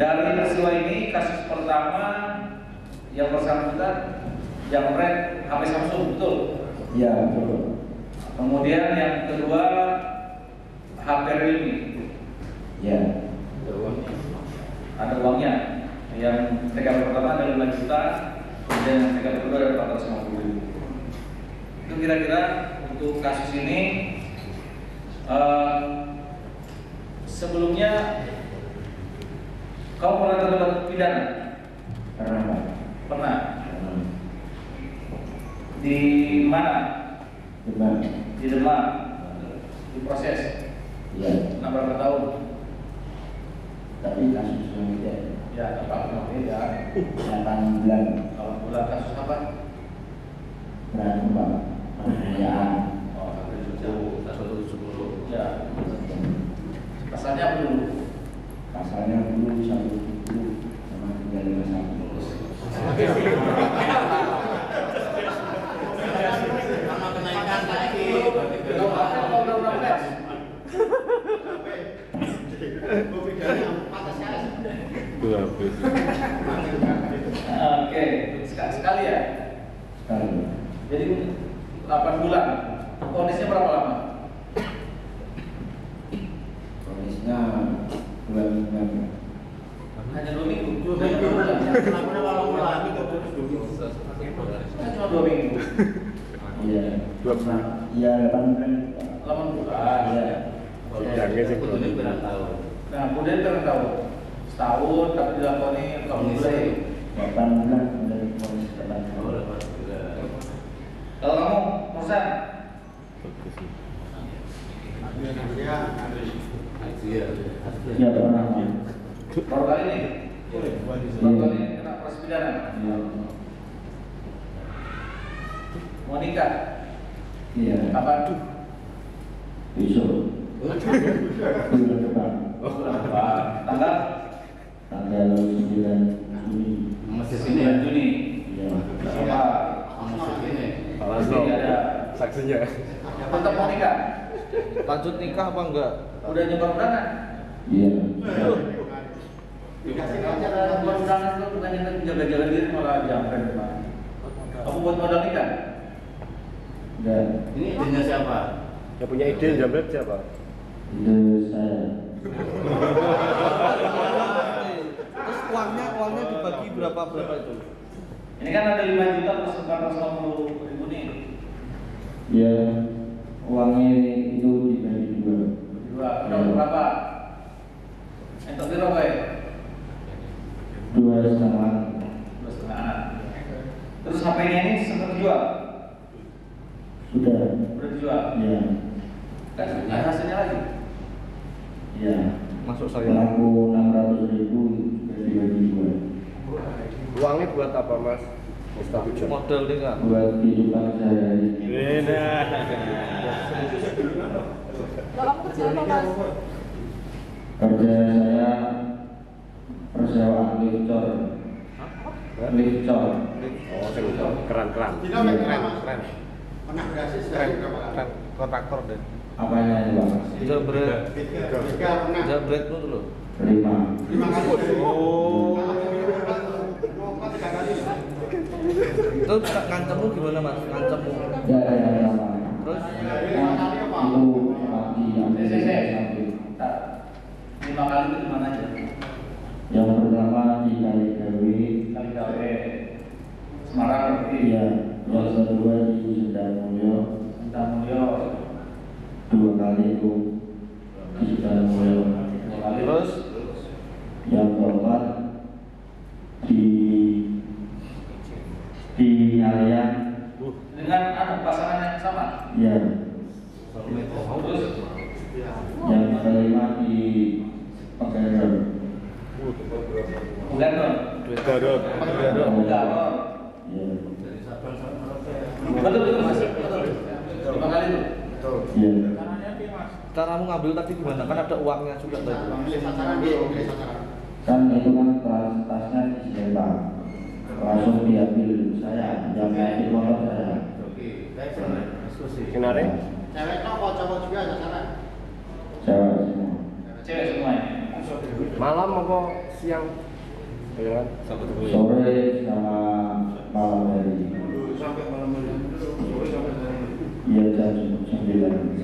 Speaker 2: Dari peristiwa ini, kasus pertama yang bersangkutan Jamret HP Samsung, betul?
Speaker 8: Ya, betul.
Speaker 2: Kemudian yang kedua HP Realme.
Speaker 8: Ya.
Speaker 2: Ada uangnya. Yang TKP pertama ada 5 juta, kemudian yang TKP kedua ada 450.000. Itu kira-kira untuk kasus ini. Sebelumnya kau pernah terlibat pidana?
Speaker 8: Pernah.
Speaker 2: Pernah. Di mana?
Speaker 8: Demak.
Speaker 2: Di Demak. Diproses.
Speaker 8: Ya.
Speaker 2: Berapa tahun?
Speaker 8: Tapi kasus yang beda.
Speaker 2: Ya, apa beda?
Speaker 8: 8 bulan.
Speaker 2: Kalau bulan kasus apa?
Speaker 8: Berantem Pak. Penganiayaan.
Speaker 2: Oh, 170. Ya. Pasalnya apa dulu?
Speaker 8: Pasalnya dulu 170 sama 351.
Speaker 6: Sama kenaikan lagi.
Speaker 2: Oke, sekali ya.
Speaker 8: Sekali.
Speaker 2: Jadi 8 bulan. Kondisinya berapa lama?
Speaker 8: Kondisinya 2 minggu.
Speaker 2: Hanya 2 minggu.
Speaker 6: 2 minggu. Kenapa kalau mulai itu
Speaker 2: Cuma 2 minggu.
Speaker 8: Iya. 8 bulan.
Speaker 2: 8 bulan.
Speaker 8: Iya.
Speaker 2: Nah, kemudian berapa tahun? Setahun, tapi dilakoni tahun mulai.
Speaker 8: 8 bulan dari kondisi 8 bulan.
Speaker 2: Kalau kamu, Mursan?
Speaker 8: Iya pernah.
Speaker 2: Baru kali ini? Baru kali ini kena proses pidana? Mau nikah?
Speaker 8: Iya.
Speaker 2: Kapan?
Speaker 8: Besok. Bulan depan.
Speaker 2: Tanggal?
Speaker 8: Tanggal 9 Juni.
Speaker 2: Masih 9 Juni.
Speaker 8: Iya.
Speaker 2: Sama. Jadi ada
Speaker 10: saksinya.
Speaker 2: tetap mau nikah?
Speaker 1: Lanjut nikah apa enggak?
Speaker 2: Udah nyebar undangan?
Speaker 8: Iya.
Speaker 2: Nyebar undangan itu bukan yang jaga-jaga diri malah jamret. Aku buat modal nikah?
Speaker 8: Enggak.
Speaker 6: Ini idenya siapa?
Speaker 10: Yang punya ide jamret siapa?
Speaker 8: Itu saya.
Speaker 1: Terus uangnya dibagi berapa itu?
Speaker 2: Ini kan ada 5 juta plus 450.000 nih.
Speaker 8: Ya, uangnya itu dibagi 2.
Speaker 2: Udah berapa? Yang terakhir berapa ya?
Speaker 8: 2,5.
Speaker 2: 2,5. Terus HP-nya ini sempat dijual?
Speaker 8: Sudah.
Speaker 2: Udah dijual?
Speaker 8: Iya.
Speaker 2: Kan ada hasilnya lagi?
Speaker 8: Iya.
Speaker 1: Masuk saya.
Speaker 8: Aku 600.000 juga dibagi 2.
Speaker 10: Uangnya buat apa Mas?
Speaker 1: Model nikah.
Speaker 8: Buat kehidupan sehari-hari.
Speaker 7: Kalau kamu kerja apa, Mas?
Speaker 8: Kerja saya persewaan lift-cor. Lift-cor.
Speaker 10: Oh, keren.
Speaker 4: Kontraktor deh.
Speaker 8: Apanya itu Bang?
Speaker 1: Jabret itu loh.
Speaker 8: 5 kali.
Speaker 1: Oh. Itu ngancammu gimana Mas? Ngancammu.
Speaker 8: Ya, sama.
Speaker 1: Terus
Speaker 8: Itu mati yang sakit.
Speaker 2: 5 kali itu dimana aja?
Speaker 8: Yang pertama di Kaligawe.
Speaker 2: Kaligawe Semarang berarti?
Speaker 8: Iya. Yang kedua di Sendamulyo.
Speaker 2: Sendamulyo
Speaker 8: 2 kali itu di Sendamulyo.
Speaker 2: 2 kali. Terus
Speaker 8: Yang keempat di Nalayan.
Speaker 2: dengan pasangan yang sama?
Speaker 8: Iya.
Speaker 1: caramu ngambil tadi gimana? Kan ada uangnya juga tadi.
Speaker 8: Kan itu kan tasnya disita, langsung diambil saya, yang naik motor saya.
Speaker 10: Kenapa?
Speaker 12: Cewek cowok juga ada sana.
Speaker 8: Cewek semua.
Speaker 6: Cewek semua.
Speaker 10: Malam apa siang? Ya kan?
Speaker 8: Sore sama malam hari.
Speaker 12: Sampai malam hari. Sore sampai malam.
Speaker 8: Iya jam 9.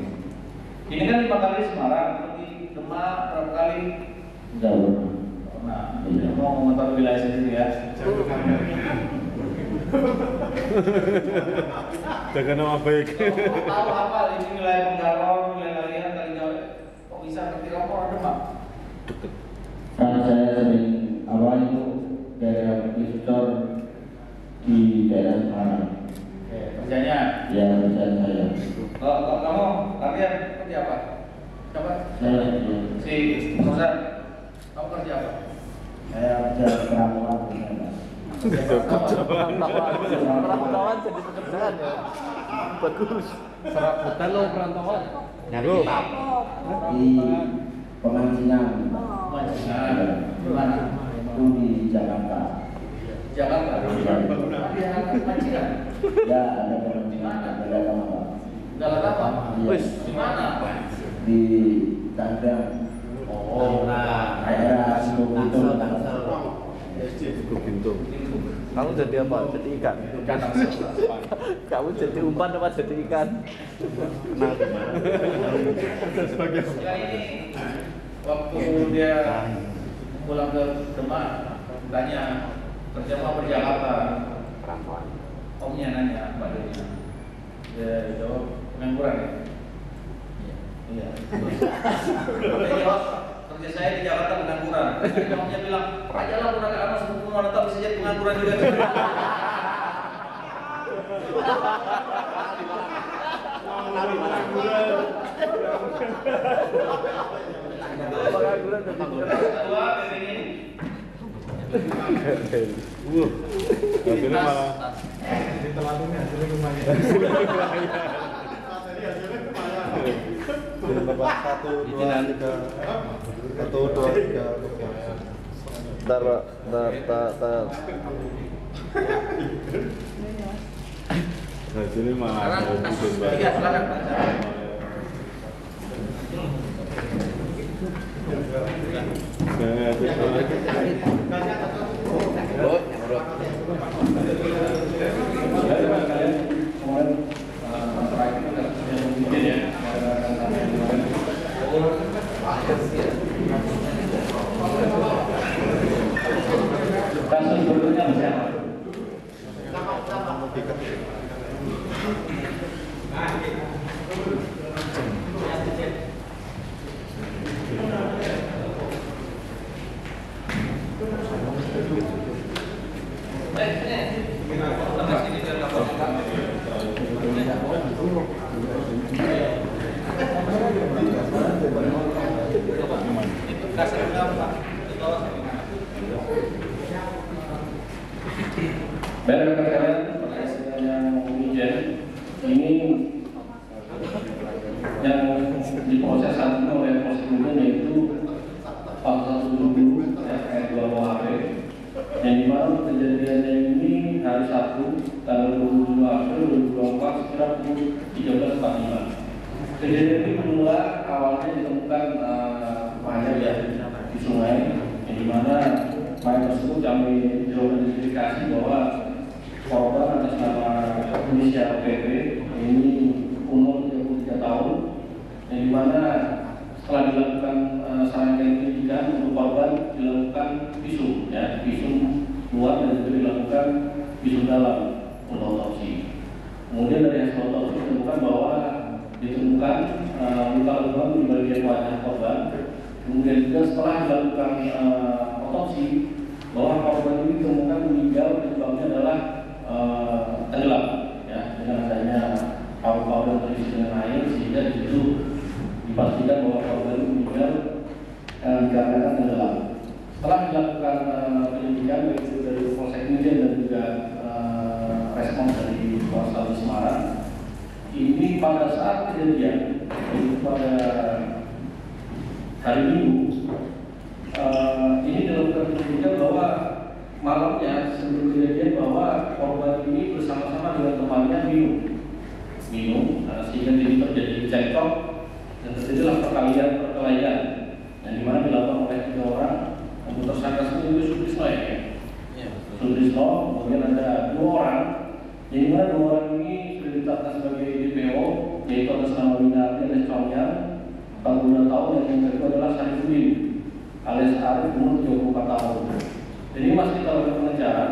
Speaker 6: Ini kan 5 kali Semarang, di Demak berapa kali?
Speaker 8: Jauh.
Speaker 6: Nah, mau mengotor wilayah sendiri ya.
Speaker 10: Jaga nama baik.
Speaker 6: Tahu apa ini wilayah Bengkaron, wilayah kalian kali Jawa. Kok bisa ngerti rapor Demak?
Speaker 8: Karena saya sering itu daerah visitor di daerah Semarang.
Speaker 6: Oke, kerjanya?
Speaker 8: Ya kerjaan saya.
Speaker 6: Kalau kamu kalian kerja apa? Coba.
Speaker 8: Saya
Speaker 6: Si Rosan, kamu kerja apa?
Speaker 8: saya kerja perawat.
Speaker 1: Perantauan jadi pekerjaan ya. Bagus.
Speaker 11: Serabutan lo perantauan.
Speaker 1: Nyari
Speaker 8: Di Pemancingan.
Speaker 6: Di mana?
Speaker 8: Itu di Jakarta.
Speaker 6: Jakarta. Di Mancingan.
Speaker 8: Ya ada Pemancingan, ada apa?
Speaker 6: Dalam apa?
Speaker 8: Iya.
Speaker 6: Di mana?
Speaker 8: Di Tangerang.
Speaker 6: Oh, nah.
Speaker 8: Daerah Sukoharjo.
Speaker 10: Gintung.
Speaker 1: Kamu jadi apa? Jadi ikan. Kamu jadi umpan apa jadi ikan?
Speaker 10: Kenal gimana?
Speaker 6: Ya ini waktu dia pulang ke Demak tanya kerja apa di Jakarta. Omnya nanya Mbak Deni. Dia jawab pengangguran ya. Iya. Dia jawab kerja saya di Jakarta pengangguran. Omnya bilang aja lah udah ke anak sebelum mau tetap bisa jadi pengangguran juga.
Speaker 1: Pengangguran jadi
Speaker 10: Hasilnya malah
Speaker 1: Satu, dua, tiga. Ntar.
Speaker 10: hasilnya malah
Speaker 6: Iya, silakan. Kasus berikutnya siapa? Baik rekan-rekan, yang ujian ini yang diproses saat ini oleh proses kemudian yaitu pasal 170 ayat 2 KUHP yang dimana kejadiannya ini hari Sabtu tanggal 27 April 2024 sekitar pukul 13.45. Kejadian ini bermula awalnya ditemukan mayat ya di sungai yang dimana mayat tersebut kami dilakukan identifikasi bahwa korban atas nama inisial PP ini umur 33 tahun yang dimana setelah dilakukan serangkaian penyidikan untuk korban dilakukan visum ya, visum luar dan juga dilakukan visum dalam untuk otopsi. Kemudian dari hasil otopsi ditemukan bahwa ditemukan luka-luka di bagian wajah korban. Kemudian juga setelah dilakukan otopsi bahwa korban ini ditemukan meninggal penyebabnya adalah tenggelam ya, dengan adanya paru-paru yang terisi dengan air sehingga itu dipastikan bahwa korban ini meninggal dikarenakan tenggelam. Setelah dilakukan penyelidikan baik itu dari Polsek Mijen dan juga respons dari Polrestabes Semarang, ini pada saat kejadian itu pada hari Minggu. Ini dilakukan penyidikan bahwa malamnya sebelum kejadian bahwa korban ini bersama-sama dengan temannya minum, sehingga jadi terjadi cekcok dan terjadilah perkelahian yang dimana dilakukan oleh 3 orang. Untuk tersangka sendiri itu Sutrisno ya. Sutrisno, kemudian ada 2 orang, yang dimana 2 orang ini sudah ditetapkan sebagai DPO, yaitu atas nama Winardi alias Congnya 42 tahun, dan yang kedua adalah Sarifudin alias Arif umur 24 tahun. Jadi masih kita lakukan pengejaran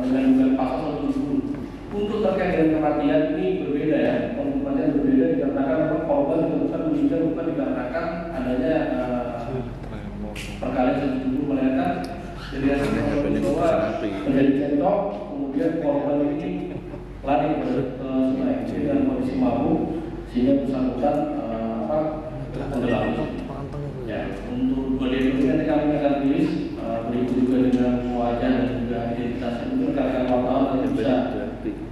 Speaker 6: dengan dugaan pasal 170. Untuk terkait dengan kematian ini berbeda ya, kematian berbeda dikarenakan memang korban ditemukan meninggal bukan dikarenakan adanya perkalian 170, melainkan dari hasil bahwa terjadi cekcok, kemudian korban ini lari ke sungai dengan kondisi mabuk sehingga bersangkutan tenggelam. Ya, untuk body ini nanti kami akan tulis berikut juga dengan wajah dan juga identitas itu rekan wartawan nanti bisa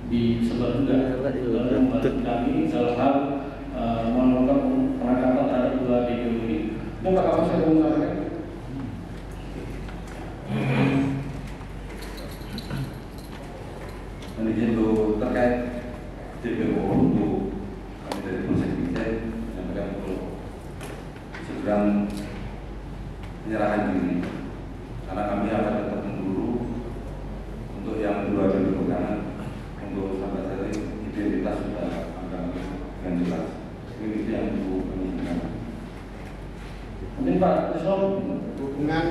Speaker 6: disebar juga dalam membantu kami dalam hal melakukan penangkapan terhadap 2 DPO ini. Terima kasih saya mengucapkan.
Speaker 9: Kemudian untuk terkait DPO untuk kami dari Polsek Binjai menyampaikan untuk segera menyerahkan diri karena kami akan tetap memburu untuk yang 2 dari pegangan untuk sampai saat ini identitas sudah akan dengan jelas. Ini yang untuk penyidikan.
Speaker 6: Mungkin Pak Tisno
Speaker 12: hubungan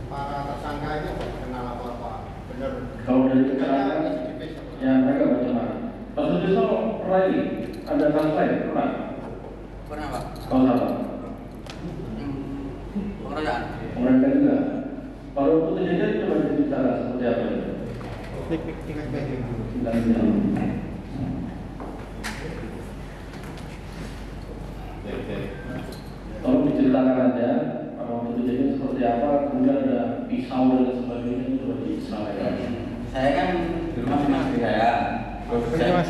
Speaker 12: para tersangka itu kenal apa benar?
Speaker 6: Kalau dari keterangan ya mereka berteman. Pak Tisno pernah ini ada kasus lain pernah?
Speaker 5: Pernah Pak.
Speaker 6: Kalau salah. Mereka juga. Kalau untuk kejadian coba diceritakan seperti apa itu? Tolong diceritakan aja kalau untuk kejadian seperti apa, kemudian ada pisau dan sebagainya itu coba disampaikan.
Speaker 5: Saya kan di rumah sama istri saya. Saya kan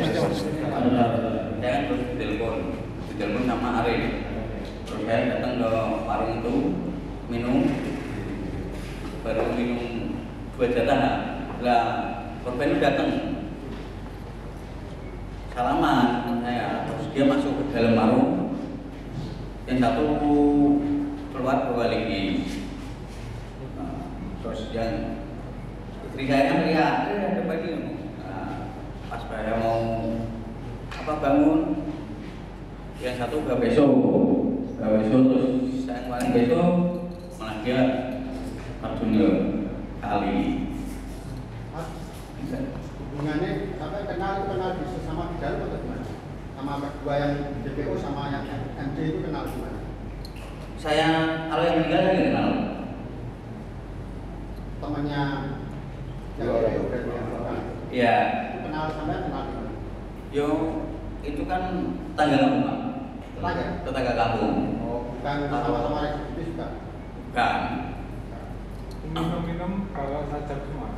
Speaker 5: terus ditelepon sama Arif. Terus saya datang ke warung itu minum, baru minum 2 jatah. Lah korban itu datang salaman sama saya, terus dia masuk ke dalam warung, yang satu keluar bawa lagi. Terus yang istri saya kan lihat ada pagi. Pas saya mau bangun, yang satu gak besok terus saya kemarin besok malah dia terjun kali.
Speaker 12: Hubungannya apa kenal di sesama di dalam atau gimana? Sama kedua yang DPO sama yang MD itu kenal gimana?
Speaker 5: Saya kalau yang meninggal saya kenal.
Speaker 12: Temannya yang DPO dari yang orang.
Speaker 5: Iya.
Speaker 12: Kenal sampai kenal gimana?
Speaker 5: Yo itu kan tetangga kampung Pak. Tetangga kampung.
Speaker 12: Oh, bukan sama-sama residivis juga?
Speaker 5: Bukan.
Speaker 4: Minum-minum kalau sajak semua.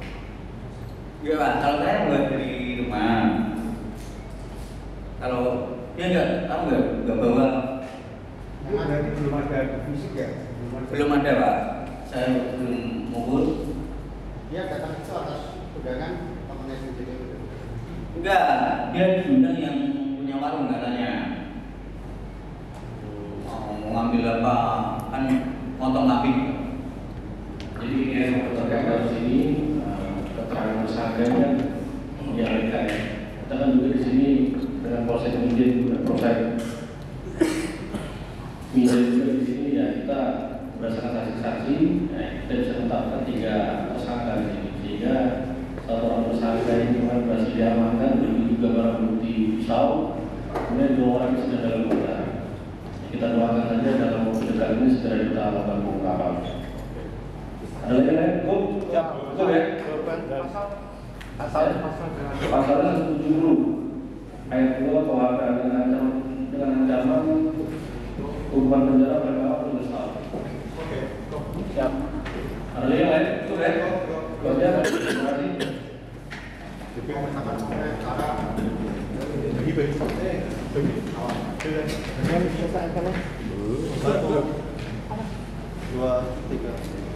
Speaker 5: Iya Pak, kalau saya buat dari rumah. Kalau dia nggak bawa.
Speaker 12: Belum ada fisik ya?
Speaker 5: Belum ada Pak. Saya belum mukul.
Speaker 12: Dia datang itu atas undangan temannya sendiri.
Speaker 5: Enggak, dia diundang yang punya warung katanya. Mau ngambil apa? Kan motong api.
Speaker 6: Jadi yang terkait kasus ini keterangan tersangkanya dialihkan. Kita kan juga di sini dengan proses kemudian juga proses juga di sini ya kita berdasarkan saksi-saksi kita bisa menetapkan 3 tersangka di sini sehingga 1 orang tersangka ini memang berhasil diamankan dan juga barang bukti pisau, kemudian 2 orang sedang dalam pengejaran. Kita doakan saja dalam waktu dekat ini segera kita lakukan pengungkapan. Ada lagi lain? Siap, betul ya? Pasalnya 170 ayat 2 KUHP dengan ancaman hukuman penjara paling lama 12 tahun. Oke, siap. Ada lagi lain? Betul ya? Terima kasih.
Speaker 12: Bagi
Speaker 1: 2, 3.